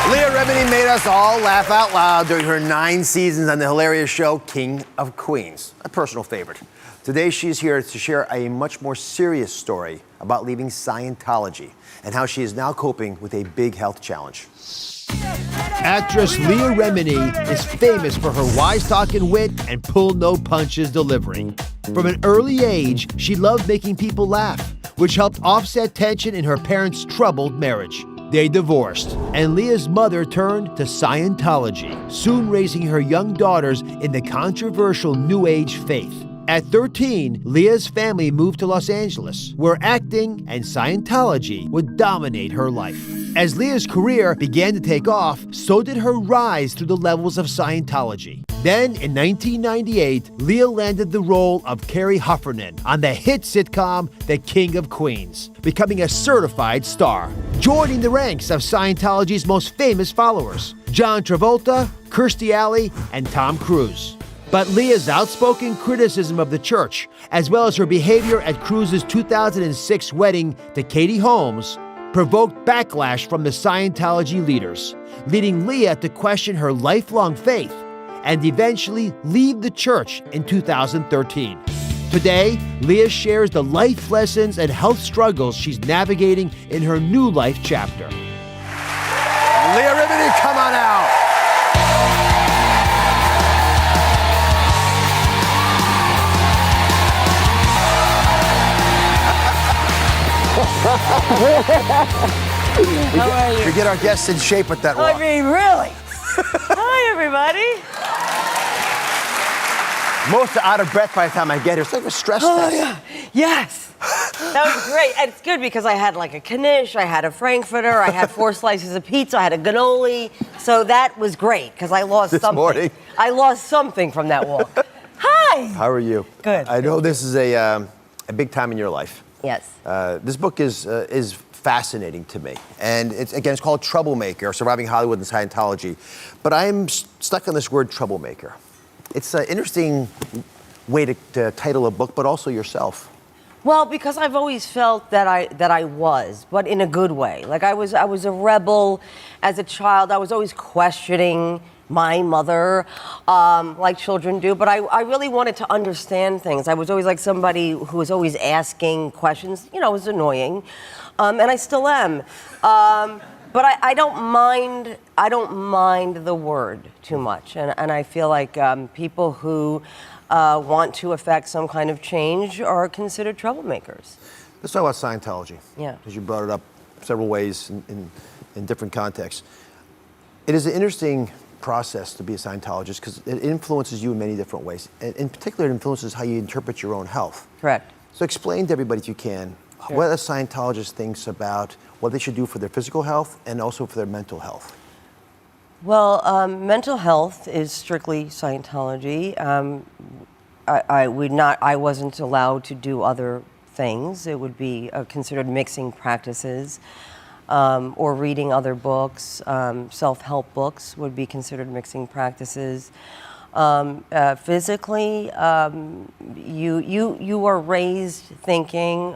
Leah Remini made us all laugh out loud during her 9 seasons on the hilarious show King of Queens, a personal favorite. Today she's here to share a much more serious story about leaving Scientology and how she is now coping with a big health challenge. Actress Leah Remini is famous for her wise-talking wit and pull-no-punches delivery. From an early age, she loved making people laugh, which helped offset tension in her parents' troubled marriage. They divorced, and Leah's mother turned to Scientology, soon raising her young daughters in the controversial New Age faith. At 13, Leah's family moved to Los Angeles, where acting and Scientology would dominate her life. As Leah's career began to take off, so did her rise through the levels of Scientology. Then, in 1998, Leah landed the role of Carrie Heffernan on the hit sitcom The King of Queens, becoming a certified star, joining the ranks of Scientology's most famous followers, John Travolta, Kirstie Alley, and Tom Cruise. But Leah's outspoken criticism of the church, as well as her behavior at Cruise's 2006 wedding to Katie Holmes, provoked backlash from the Scientology leaders, leading Leah to question her lifelong faith and eventually leave the church in 2013. Today, Leah shares the life lessons and health struggles she's navigating in her new life chapter. Leah Remini, come on out. How are you? We get our guests in shape with that walk. I mean, really? Hi, everybody. Most are out of breath by the time I get here. It's like a stress test. Yeah. Yes. That was great. And it's good because I had like a knish, I had a frankfurter, I had 4 slices of pizza, I had a cannoli. So that was great because I lost This something. morning. I lost something from that walk. Hi. How are you? Good. I know this is a big time in your life. Yes. This book is fascinating to me. And it's called Troublemaker, Surviving Hollywood and Scientology. But I'm stuck on this word troublemaker. It's an interesting way to title a book, but also yourself. Well, because I've always felt that I was, but in a good way. Like I was a rebel as a child. I was always questioning my mother, like children do, but I really wanted to understand things. I was always like somebody who was always asking questions. You know, it was annoying, and I still am. But I don't mind the word too much, and I feel like people who want to affect some kind of change are considered troublemakers. Let's talk about Scientology. Yeah. Because you brought it up several ways in different contexts. It is an interesting process to be a Scientologist because it influences you in many different ways. And in particular, it influences how you interpret your own health. Correct. So explain to everybody, if you can, Sure. what a Scientologist thinks about what they should do for their physical health and also for their mental health. Well, mental health is strictly Scientology. I wasn't allowed to do other things. It would be considered mixing practices, or reading other books. Self-help books would be considered mixing practices. Physically, you are raised thinking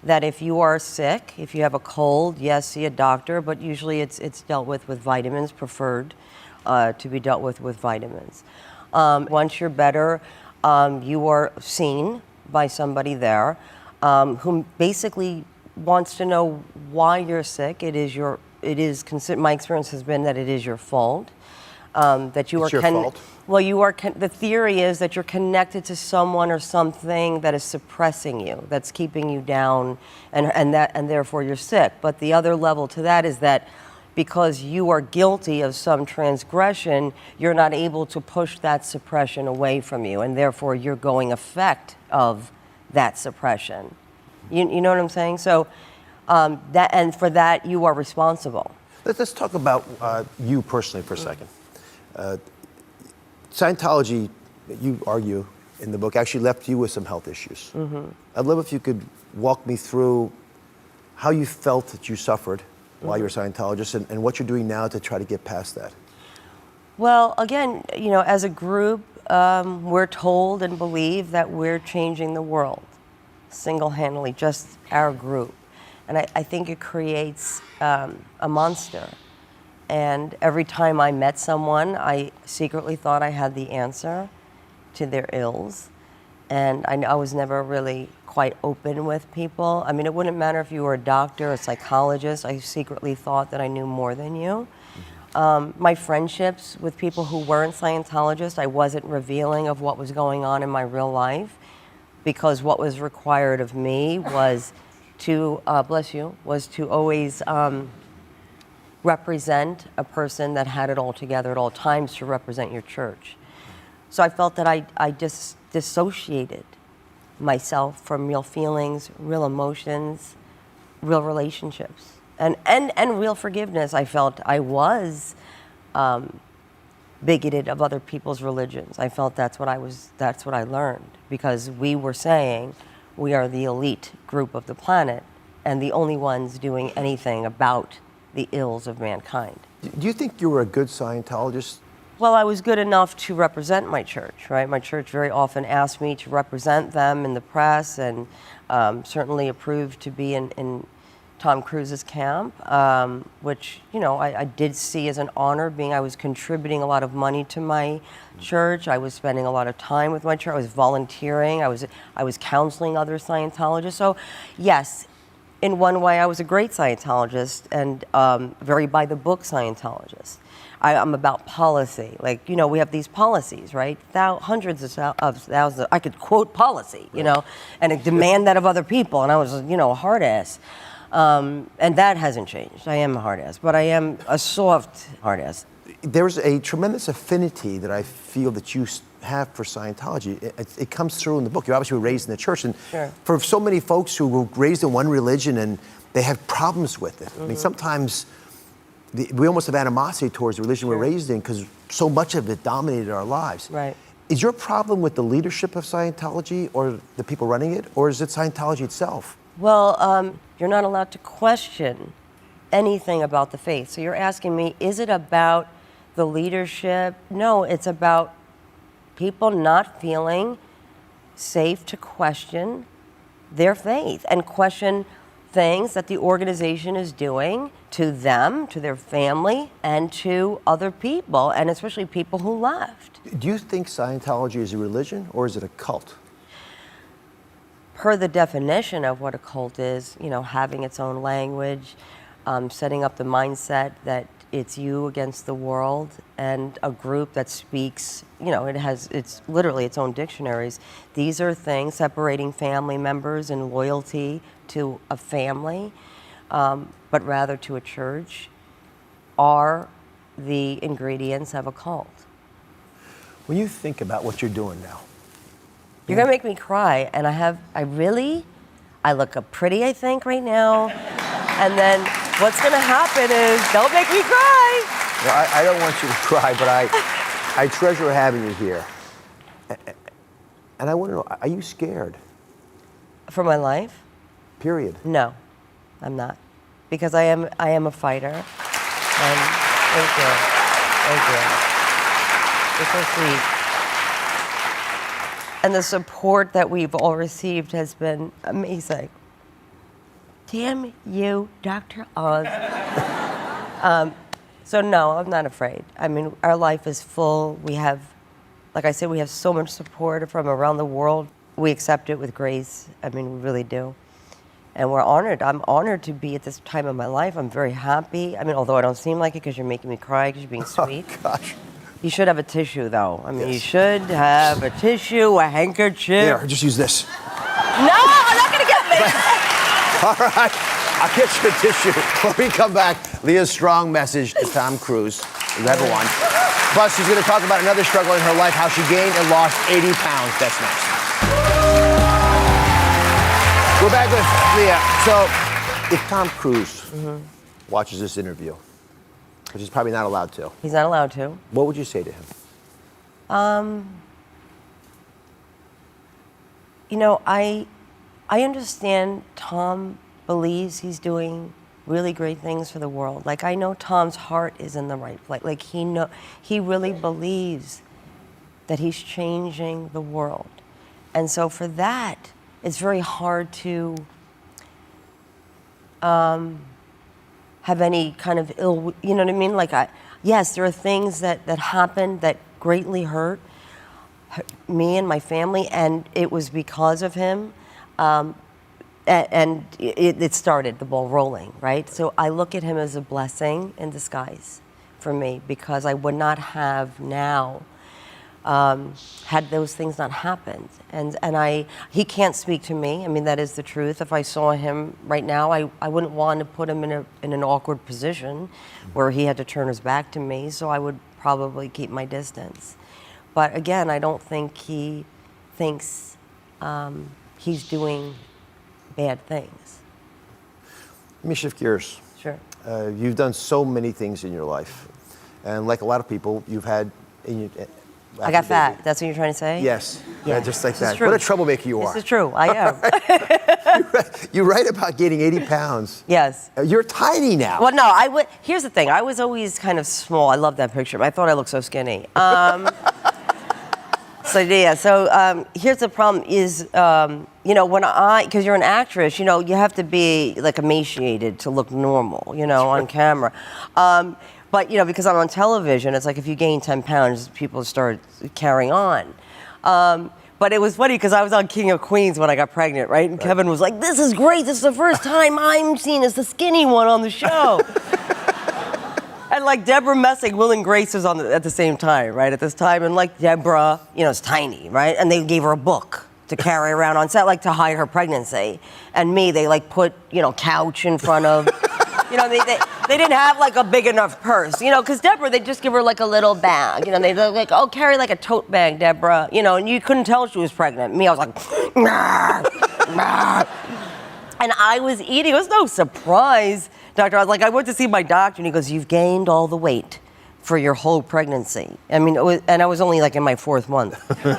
that if you are sick, if you have a cold, yes, see a doctor, but usually it's dealt with vitamins, preferred to be dealt with vitamins. Once you're better, you are seen by somebody there who basically wants to know why you're sick. My experience has been that it is your fault. That you it's your fault? Well, the theory is that you're connected to someone or something that is suppressing you, that's keeping you down, and therefore you're sick. But the other level to that is that because you are guilty of some transgression, you're not able to push that suppression away from you, and therefore you're going effect of that suppression. You know what I'm saying? So for that you are responsible. Let's talk about you personally for a second. Scientology, you argue in the book, actually left you with some health issues. Mm-hmm. I'd love if you could walk me through how you felt that you suffered while you were a Scientologist and what you're doing now to try to get past that. Well, again, as a group, we're told and believe that we're changing the world single-handedly, just our group. And I think it creates a monster. And every time I met someone, I secretly thought I had the answer to their ills. And I was never really quite open with people. I mean, it wouldn't matter if you were a doctor, a psychologist. I secretly thought that I knew more than you. My friendships with people who weren't Scientologists, I wasn't revealing of what was going on in my real life, because what was required of me was to, bless you, was to always represent a person that had it all together at all times, to represent your church. So I felt that I just dissociated myself from real feelings, real emotions, real relationships, and real forgiveness. I felt I was bigoted of other people's religions. I felt that's what I learned, because we were saying we are the elite group of the planet and the only ones doing anything about the ills of mankind. Do you think you were a good Scientologist? Well, I was good enough to represent my church, right? My church very often asked me to represent them in the press, and certainly approved to be in Tom Cruise's camp, which, you know, I did see as an honor, being I was contributing a lot of money to my church. I was spending a lot of time with my church. I was volunteering. I was counseling other Scientologists. So, yes, in one way, I was a great Scientologist, and very by-the-book Scientologist. I'm about policy. Like, you know, we have these policies, right? Hundreds of thousands. I could quote policy, you know, and demand that of other people. And I was, you know, a hard ass. And that hasn't changed. I am a hard ass, but I am a soft hard ass. There's a tremendous affinity that I feel that you have for Scientology. It comes through in the book. You obviously were raised in the church. And Sure. for so many folks who were raised in one religion and they have problems with it. I mean, sometimes we almost have animosity towards the religion we're raised in, because so much of it dominated our lives. Right. Is your problem with the leadership of Scientology or the people running it, or is it Scientology itself? Well, you're not allowed to question anything about the faith. So you're asking me, is it about the leadership? No, it's about people not feeling safe to question their faith and question things that the organization is doing to them, to their family, and to other people, and especially people who left. Do you think Scientology is a religion or is it a cult? Per the definition of what a cult is, you know, having its own language, setting up the mindset that it's you against the world, and a group that speaks, you know, it's literally its own dictionaries. These are things separating family members and loyalty to a family, but rather to a church, are the ingredients of a cult. When you think about what you're doing now, You're gonna make me cry, and I look up pretty, I think, right now, and then what's gonna happen is they'll make me cry. well, I don't want you to cry, but I treasure having you here. And I want to know, are you scared? For my life? Period. No, I'm not, because I am a fighter, and thank you. You're so sweet. And the support that we've all received has been amazing. Damn you, Dr. Oz. So no, I'm not afraid. I mean, our life is full. We have, like I said, we have so much support from around the world. We accept it with grace. I mean, we really do. And we're honored. I'm honored to be at this time of my life. I'm very happy. I mean, although I don't seem like it, because you're making me cry, because you're being sweet. Oh, gosh. You should have a tissue, though. I mean, Yes. You should have a tissue, a handkerchief. Here, just use this. No, I'm not gonna get me. All right, I'll get you a tissue. When we come back, Leah's strong message to Tom Cruise, everyone. Plus, she's going to talk about another struggle in her life, how she gained and lost 80 pounds. That's next. We're back with Leah. So, if Tom Cruise watches this interview, which he's probably not allowed to, He's not allowed to. what would you say to him? You know, I understand Tom believes he's doing really great things for the world. Like, I know Tom's heart is in the right place. Like, he really believes that he's changing the world. And so for that, it's very hard to have any kind of ill, you know what I mean? Like, yes, there are things that happened that greatly hurt me and my family, and it was because of him. And it started the ball rolling, right? So I look at him as a blessing in disguise for me, because I would not have now had those things not happened. And he can't speak to me. I mean, that is the truth. If I saw him right now, I wouldn't want to put him in an awkward position where he had to turn his back to me, so I would probably keep my distance. But again, I don't think he thinks he's doing bad things. Let me shift gears. Sure. You've done so many things in your life. And like a lot of people, you've had... I got fat. That's what you're trying to say? Yes. Yeah. Just like This that. is true. What a troublemaker you are. This is true. I am. You write about gaining 80 pounds. Yes. You're tiny now. Well, no, here's the thing. I was always kind of small. I love that picture. I thought I looked so skinny. So here's the problem is, because you're an actress, you have to be like emaciated to look normal, on camera. But, because I'm on television, it's like if you gain 10 pounds, people start carrying on. But it was funny because I was on King of Queens when I got pregnant, right? And Kevin was like, this is great. This is the first time I'm seen as the skinny one on the show. And like Deborah Messing, Will and Grace was on at the same time, right? At this time. And like Deborah, is tiny, right? And they gave her a book to carry around on set, like to hide her pregnancy. And me, they like put, couch in front of, they didn't have like a big enough purse, because Deborah, they just give her like a little bag, they like, oh, carry like a tote bag, Deborah, and you couldn't tell she was pregnant. Me, I was like, and I was eating. It was no surprise, doctor. I was like, I went to see my doctor, and he goes, you've gained all the weight for your whole pregnancy. I mean, and I was only like in my 4th month. And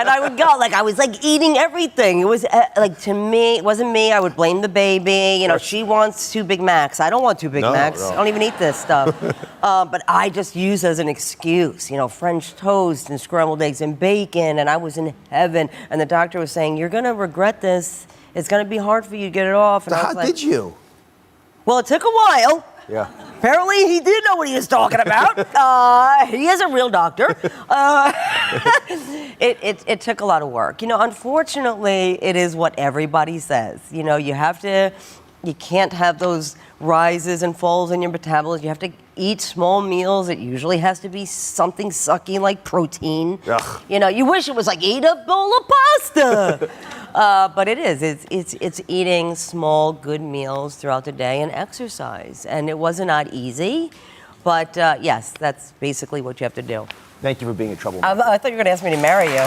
I would go, like, I was like eating everything. It was like, to me, it wasn't me. I would blame the baby. She wants 2 Big Macs. I don't want 2 Big Macs. No. I don't even eat this stuff. But I just use it as an excuse, French toast and scrambled eggs and bacon. And I was in heaven. And the doctor was saying, you're going to regret this. It's going to be hard for you to get it off. And So I was how like, did you? Well, it took a while. Yeah. Apparently, he did know what he was talking about. He is a real doctor. It took a lot of work. Unfortunately, it is what everybody says. You can't have those rises and falls in your metabolism. You have to eat small meals. It usually has to be something sucky like protein. Ugh. You wish it was like, eat a bowl of pasta. But it is. It's eating small, good meals throughout the day and exercise. And it was not easy. But yes, that's basically what you have to do. Thank you for being a troublemaker. I thought you were going to ask me to marry you.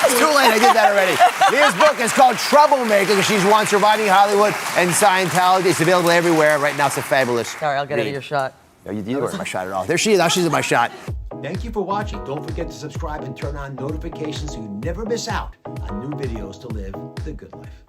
It's too late. I did that already. Leah's book is called Troublemaker because she's once surviving Hollywood and Scientology. It's available everywhere. Right now, it's a fabulous Sorry, I'll get read. into your shot. No, you weren't my shot at all. There she is. Now she's in my shot. Thank you for watching. Don't forget to subscribe and turn on notifications so you never miss out on new videos to live the good life.